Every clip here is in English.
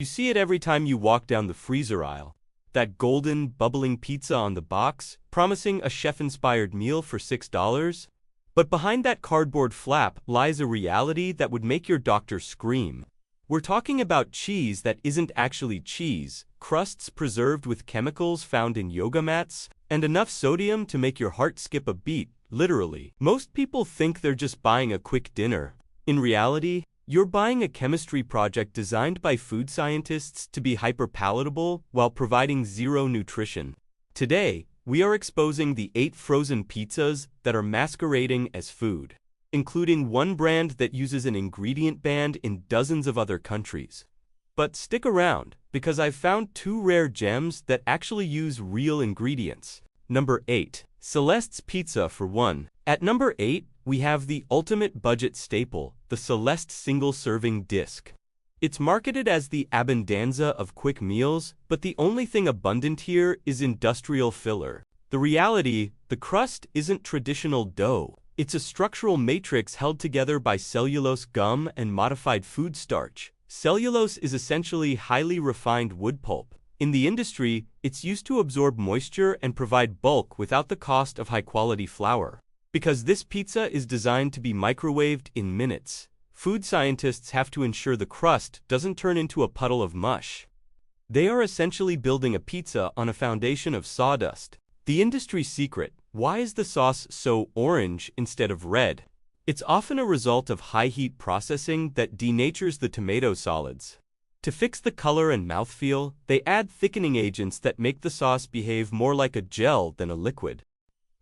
You see it every time you walk down the freezer aisle. That golden, bubbling pizza on the box, promising a chef-inspired meal for $6. But behind that cardboard flap lies a reality that would make your doctor scream. We're talking about cheese that isn't actually cheese, crusts preserved with chemicals found in yoga mats, and enough sodium to make your heart skip a beat, literally. Most people think they're just buying a quick dinner. In reality, you're buying a chemistry project designed by food scientists to be hyper-palatable while providing zero nutrition. Today, we are exposing the 8 frozen pizzas that are masquerading as food, including one brand that uses an ingredient banned in dozens of other countries. But stick around, because I've found 2 rare gems that actually use real ingredients. Number 8. Celeste's Pizza for 1. At number 8, we have the ultimate budget staple, the Celeste single-serving disc. It's marketed as the abundanza of quick meals, but the only thing abundant here is industrial filler. The reality, the crust isn't traditional dough. It's a structural matrix held together by cellulose gum and modified food starch. Cellulose is essentially highly refined wood pulp. In the industry, it's used to absorb moisture and provide bulk without the cost of high-quality flour. Because this pizza is designed to be microwaved in minutes, food scientists have to ensure the crust doesn't turn into a puddle of mush. They are essentially building a pizza on a foundation of sawdust. The industry secret: why is the sauce so orange instead of red? It's often a result of high-heat processing that denatures the tomato solids. To fix the color and mouthfeel, they add thickening agents that make the sauce behave more like a gel than a liquid.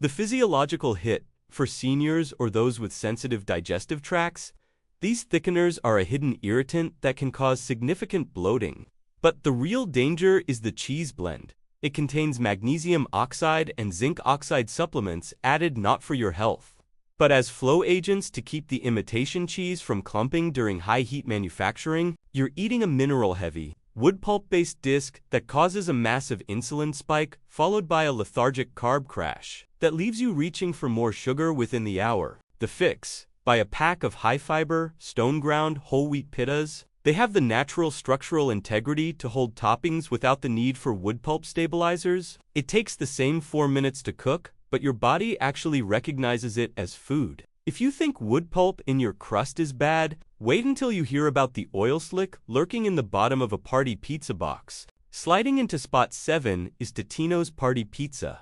The physiological hit: for seniors or those with sensitive digestive tracts, these thickeners are a hidden irritant that can cause significant bloating. But the real danger is the cheese blend. It contains magnesium oxide and zinc oxide supplements added not for your health, but as flow agents to keep the imitation cheese from clumping during high-heat manufacturing. You're eating a mineral-heavy, wood pulp-based disc that causes a massive insulin spike, followed by a lethargic carb crash that leaves you reaching for more sugar within the hour. The fix: buy a pack of high-fiber, stone-ground, whole wheat pittas. They have the natural structural integrity to hold toppings without the need for wood pulp stabilizers. It takes the same 4 minutes to cook, but your body actually recognizes it as food. If you think wood pulp in your crust is bad, wait until you hear about the oil slick lurking in the bottom of a party pizza box. Sliding into spot 7 is Totino's Party Pizza.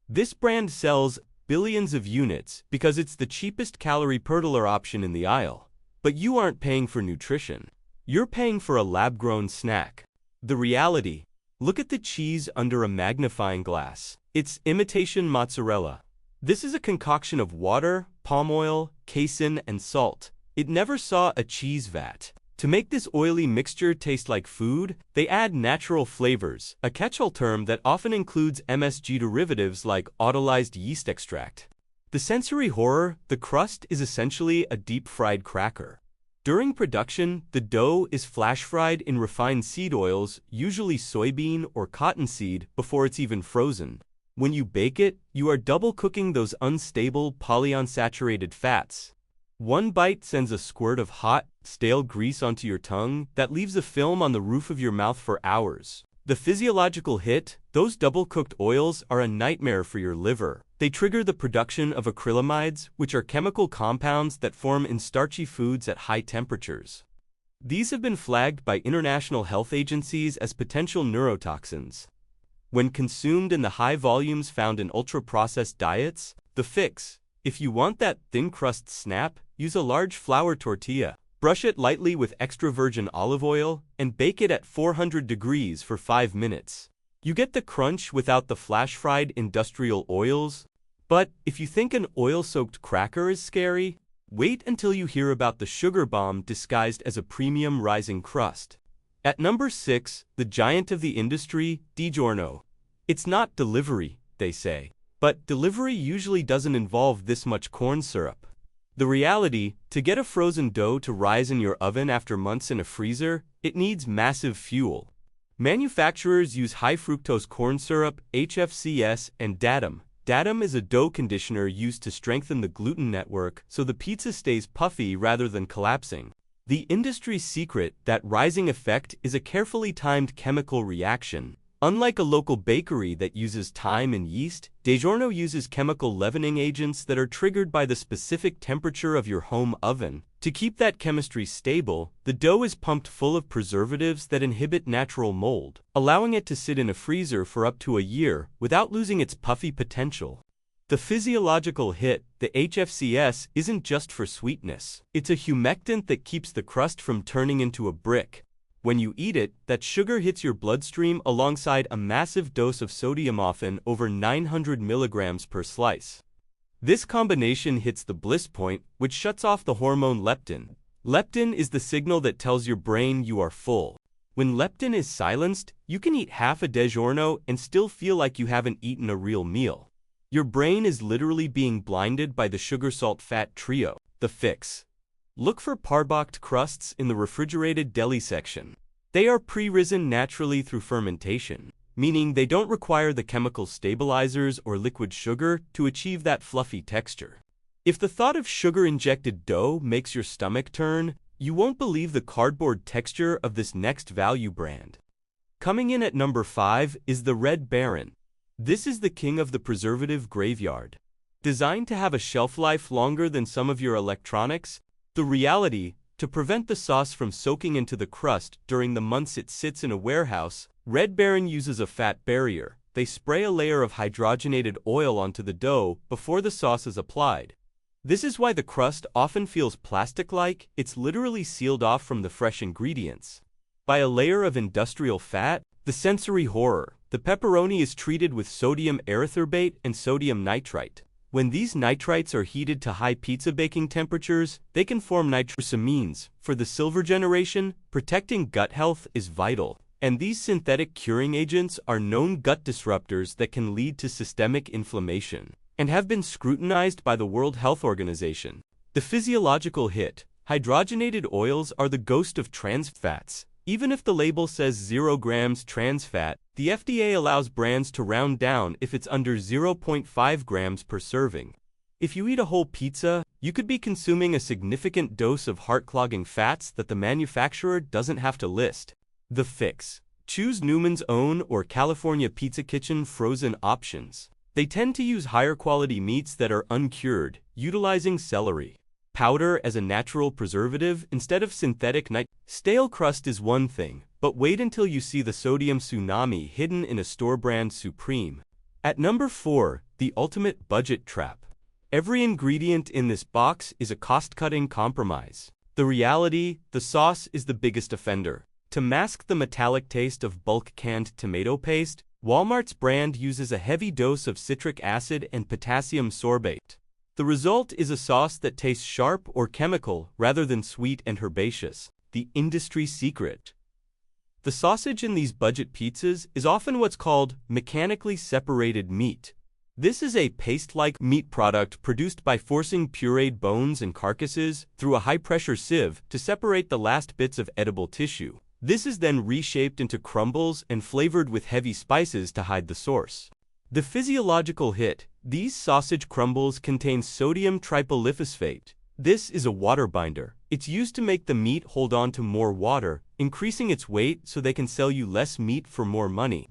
This brand sells billions of units because it's the cheapest calorie pertler option in the aisle. But you aren't paying for nutrition. You're paying for a lab-grown snack. The reality: look at the cheese under a magnifying glass. It's imitation mozzarella. This is a concoction of water, palm oil, casein, and salt. It never saw a cheese vat. To make this oily mixture taste like food, they add natural flavors, a catch-all term that often includes MSG derivatives like autolyzed yeast extract. The sensory horror: the crust is essentially a deep-fried cracker. During production, the dough is flash-fried in refined seed oils, usually soybean or cottonseed, before it's even frozen. When you bake it, you are double-cooking those unstable polyunsaturated fats. One bite sends a squirt of hot, stale grease onto your tongue that leaves a film on the roof of your mouth for hours. The physiological hit: those double-cooked oils are a nightmare for your liver. They trigger the production of acrylamides, which are chemical compounds that form in starchy foods at high temperatures. These have been flagged by international health agencies as potential neurotoxins. When consumed in the high volumes found in ultra-processed diets, the fix: if you want that thin crust snap, use a large flour tortilla. Brush it lightly with extra virgin olive oil and bake it at 400 degrees for 5 minutes. You get the crunch without the flash-fried industrial oils. But if you think an oil-soaked cracker is scary, wait until you hear about the sugar bomb disguised as a premium rising crust. At number 6, the giant of the industry, DiGiorno. It's not delivery, they say. But delivery usually doesn't involve this much corn syrup. The reality: to get a frozen dough to rise in your oven after months in a freezer, it needs massive fuel. Manufacturers use high-fructose corn syrup, HFCS, and datum. Datum is a dough conditioner used to strengthen the gluten network so the pizza stays puffy rather than collapsing. The industry's secret, that rising effect, is a carefully timed chemical reaction. Unlike a local bakery that uses thyme and yeast, DiGiorno uses chemical leavening agents that are triggered by the specific temperature of your home oven. To keep that chemistry stable, the dough is pumped full of preservatives that inhibit natural mold, allowing it to sit in a freezer for up to a year without losing its puffy potential. The physiological hit, the HFCS, isn't just for sweetness. It's a humectant that keeps the crust from turning into a brick. When you eat it, that sugar hits your bloodstream alongside a massive dose of sodium, often over 900 milligrams per slice. This combination hits the bliss point, which shuts off the hormone leptin. Leptin is the signal that tells your brain you are full. When leptin is silenced, you can eat half a DiGiorno and still feel like you haven't eaten a real meal. Your brain is literally being blinded by the sugar-salt-fat trio. The fix. Look for parboiled crusts in the refrigerated deli section. They are pre-risen naturally through fermentation, meaning they don't require the chemical stabilizers or liquid sugar to achieve that fluffy texture. If the thought of sugar-injected dough makes your stomach turn, you won't believe the cardboard texture of this next value brand. Coming in at number 5 is the Red Baron. This is the king of the preservative graveyard. Designed to have a shelf life longer than some of your electronics, the reality, to prevent the sauce from soaking into the crust during the months it sits in a warehouse, Red Baron uses a fat barrier. They spray a layer of hydrogenated oil onto the dough before the sauce is applied. This is why the crust often feels plastic-like. It's literally sealed off from the fresh ingredients. By a layer of industrial fat, the sensory horror, the pepperoni is treated with sodium erythorbate and sodium nitrite. When these nitrites are heated to high pizza baking temperatures, they can form nitrosamines. For the silver generation, protecting gut health is vital, and these synthetic curing agents are known gut disruptors that can lead to systemic inflammation, and have been scrutinized by the World Health Organization. The physiological hit. Hydrogenated oils are the ghost of trans fats. Even if the label says 0 grams trans fat, the FDA allows brands to round down if it's under 0.5 grams per serving. If you eat a whole pizza, you could be consuming a significant dose of heart-clogging fats that the manufacturer doesn't have to list. The fix. Choose Newman's Own or California Pizza Kitchen frozen options. They tend to use higher quality meats that are uncured, utilizing celery powder as a natural preservative instead of synthetic nitrate. Stale crust is one thing, but wait until you see the sodium tsunami hidden in a store-brand Supreme. At number 4, the ultimate budget trap. Every ingredient in this box is a cost-cutting compromise. The reality, the sauce is the biggest offender. To mask the metallic taste of bulk canned tomato paste, Walmart's brand uses a heavy dose of citric acid and potassium sorbate. The result is a sauce that tastes sharp or chemical rather than sweet and herbaceous. The industry secret. The sausage in these budget pizzas is often what's called mechanically separated meat. This is a paste-like meat product produced by forcing pureed bones and carcasses through a high-pressure sieve to separate the last bits of edible tissue. This is then reshaped into crumbles and flavored with heavy spices to hide the source. The physiological hit. These sausage crumbles contain sodium tripolyphosphate. This is a water binder. It's used to make the meat hold on to more water, increasing its weight so they can sell you less meat for more money.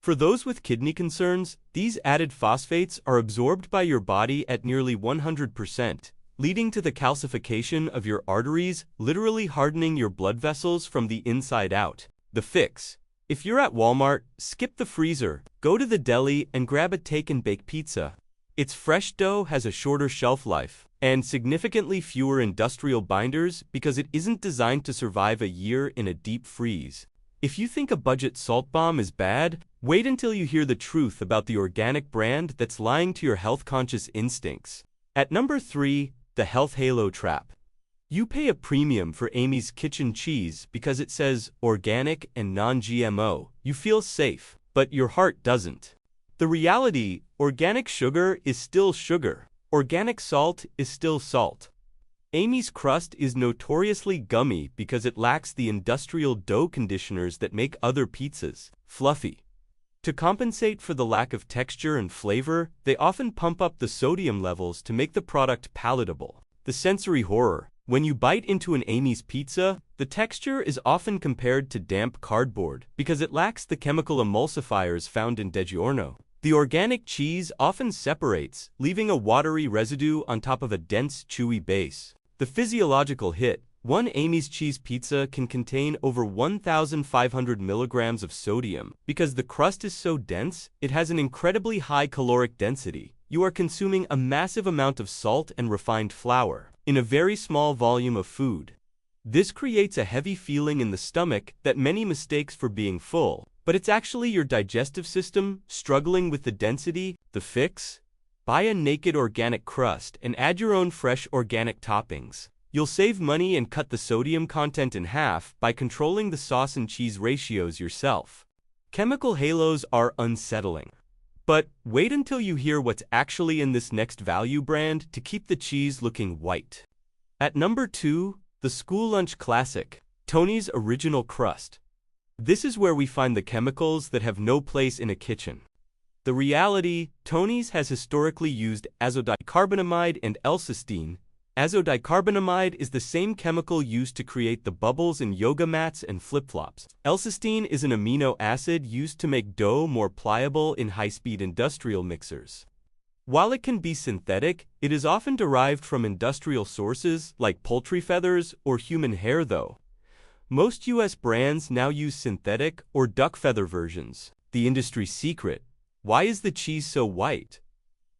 For those with kidney concerns, these added phosphates are absorbed by your body at nearly 100%, leading to the calcification of your arteries, literally hardening your blood vessels from the inside out. The fix. If you're at Walmart, skip the freezer, go to the deli and grab a take-and-bake pizza. Its fresh dough has a shorter shelf life and significantly fewer industrial binders because it isn't designed to survive a year in a deep freeze. If you think a budget salt bomb is bad, wait until you hear the truth about the organic brand that's lying to your health-conscious instincts. At number 3, the Health Halo Trap. You pay a premium for Amy's Kitchen cheese because it says organic and non-GMO. You feel safe, but your heart doesn't. The reality, organic sugar is still sugar. Organic salt is still salt. Amy's crust is notoriously gummy because it lacks the industrial dough conditioners that make other pizzas fluffy. To compensate for the lack of texture and flavor, they often pump up the sodium levels to make the product palatable. The sensory horror. When you bite into an Amy's pizza, the texture is often compared to damp cardboard because it lacks the chemical emulsifiers found in DiGiorno. The organic cheese often separates, leaving a watery residue on top of a dense, chewy base. The physiological hit: one Amy's cheese pizza can contain over 1,500 milligrams of sodium. Because the crust is so dense, it has an incredibly high caloric density. You are consuming a massive amount of salt and refined flour in a very small volume of food. This creates a heavy feeling in the stomach that many mistake for being full, but it's actually your digestive system struggling with the density. The fix? Buy a naked organic crust and add your own fresh organic toppings. You'll save money and cut the sodium content in half by controlling the sauce and cheese ratios yourself. Chemical halos are unsettling. But wait until you hear what's actually in this next value brand to keep the cheese looking white. At number 2, the school lunch classic, Tony's Original Crust. This is where we find the chemicals that have no place in a kitchen. The reality: Tony's has historically used azodicarbonamide and L-cysteine. Azodicarbonamide is the same chemical used to create the bubbles in yoga mats and flip-flops. L-cysteine is an amino acid used to make dough more pliable in high-speed industrial mixers. While it can be synthetic, it is often derived from industrial sources like poultry feathers or human hair though. Most US brands now use synthetic or duck feather versions. The industry secret: why is the cheese so white?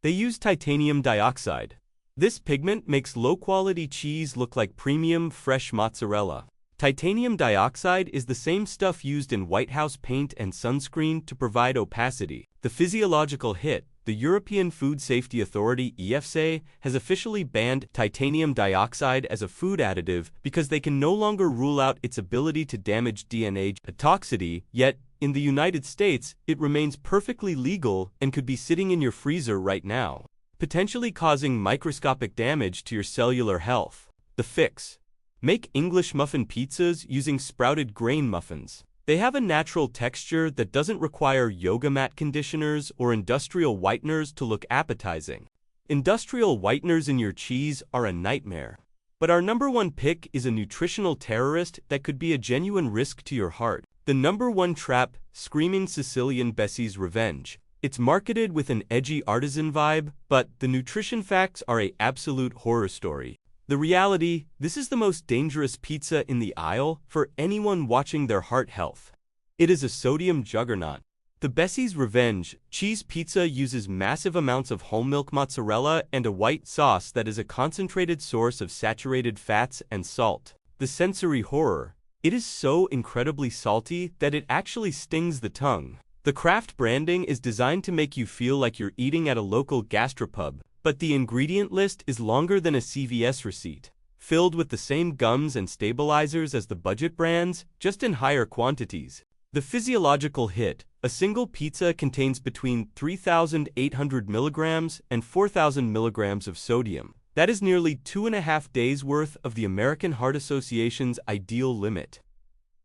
They use titanium dioxide. This pigment makes low-quality cheese look like premium, fresh mozzarella. Titanium dioxide is the same stuff used in White House paint and sunscreen to provide opacity. The physiological hit: the European Food Safety Authority (EFSA) has officially banned titanium dioxide as a food additive because they can no longer rule out its ability to damage DNA toxicity, yet in the United States, it remains perfectly legal and could be sitting in your freezer right now, potentially causing microscopic damage to your cellular health. The fix: make English muffin pizzas using sprouted grain muffins. They have a natural texture that doesn't require yoga mat conditioners or industrial whiteners to look appetizing. Industrial whiteners in your cheese are a nightmare. But our number 1 pick is a nutritional terrorist that could be a genuine risk to your heart. The number 1 trap: Screaming Sicilian Bessie's Revenge. It's marketed with an edgy artisan vibe, but the nutrition facts are an absolute horror story. The reality: this is the most dangerous pizza in the aisle for anyone watching their heart health. It is a sodium juggernaut. The Bessie's Revenge cheese pizza uses massive amounts of whole milk mozzarella and a white sauce that is a concentrated source of saturated fats and salt. The sensory horror: it is so incredibly salty that it actually stings the tongue. The Kraft branding is designed to make you feel like you're eating at a local gastropub, but the ingredient list is longer than a CVS receipt, filled with the same gums and stabilizers as the budget brands, just in higher quantities. The physiological hit: a single pizza contains between 3,800 milligrams and 4,000 milligrams of sodium. That is nearly 2.5 days' worth of the American Heart Association's ideal limit.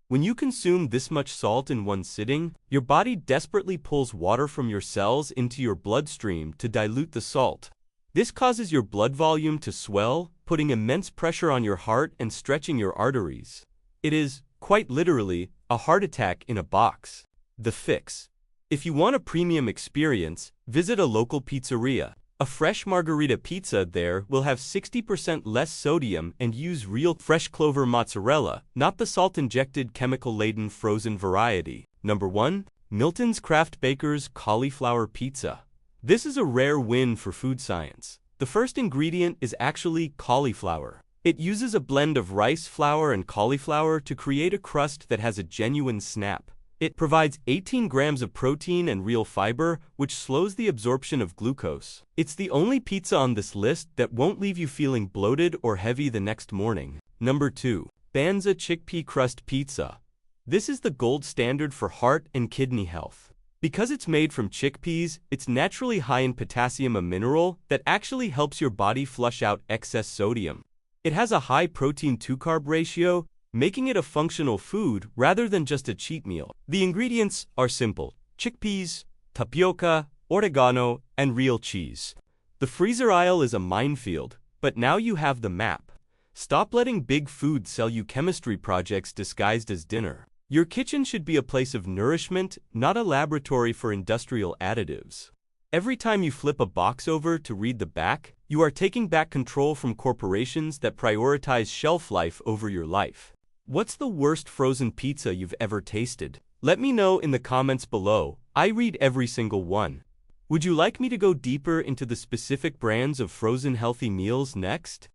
When you consume this much salt in one sitting, your body desperately pulls water from your cells into your bloodstream to dilute the salt. This causes your blood volume to swell, putting immense pressure on your heart and stretching your arteries. It is, quite literally, a heart attack in a box. The fix: if you want a premium experience, visit a local pizzeria. A fresh margherita pizza there will have 60% less sodium and use real fresh clover mozzarella, not the salt-injected, chemical-laden frozen variety. Number 1. Milton's Craft Baker's Cauliflower Pizza. This is a rare win for food science. The first ingredient is actually cauliflower. It uses a blend of rice flour and cauliflower to create a crust that has a genuine snap. It provides 18 grams of protein and real fiber, which slows the absorption of glucose. It's the only pizza on this list that won't leave you feeling bloated or heavy the next morning. Number 2. Banza Chickpea Crust Pizza. This is the gold standard for heart and kidney health. Because it's made from chickpeas, it's naturally high in potassium, a mineral that actually helps your body flush out excess sodium. It has a high protein-to-carb ratio, making it a functional food rather than just a cheat meal. The ingredients are simple: chickpeas, tapioca, oregano, and real cheese. The freezer aisle is a minefield, but now you have the map. Stop letting big food sell you chemistry projects disguised as dinner. Your kitchen should be a place of nourishment, not a laboratory for industrial additives. Every time you flip a box over to read the back, you are taking back control from corporations that prioritize shelf life over your life. What's the worst frozen pizza you've ever tasted? Let me know in the comments below. I read every single one. Would you like me to go deeper into the specific brands of frozen healthy meals next?